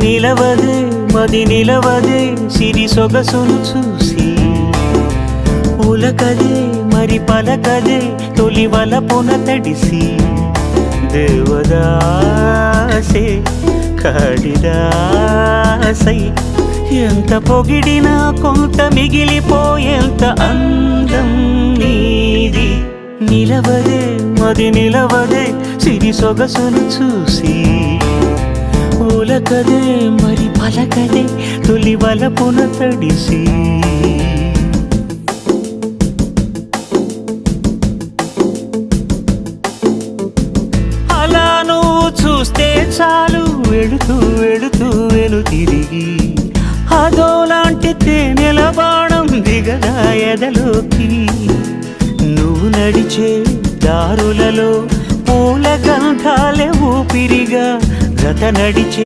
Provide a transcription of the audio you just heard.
నిలవదే మది నిలవదే సిరి సొగసును చూసి ఉలకదే మరి పలకదే తొలి వలపున తడిసి దేవదాసే కాళిదాసై ఎంత పొగిడినా కొంత మిగిలిపోయేంత అందం నీది నిలవదే మది నిలవదే సిరి సొగసును చూసి ఉలకదే మరి పలకదే తొలి వలపున తడిసి అలా నువ్వు చూస్తే చాలు వెళుతూ వెళుతూ వెను తిరిగి అదోలాంటి తేనెల బాణం దిగదా ఎదలోకి నువ్వు నడిచే దారులలో పూల గంధాలే ఊపిరిగా జత నడిచే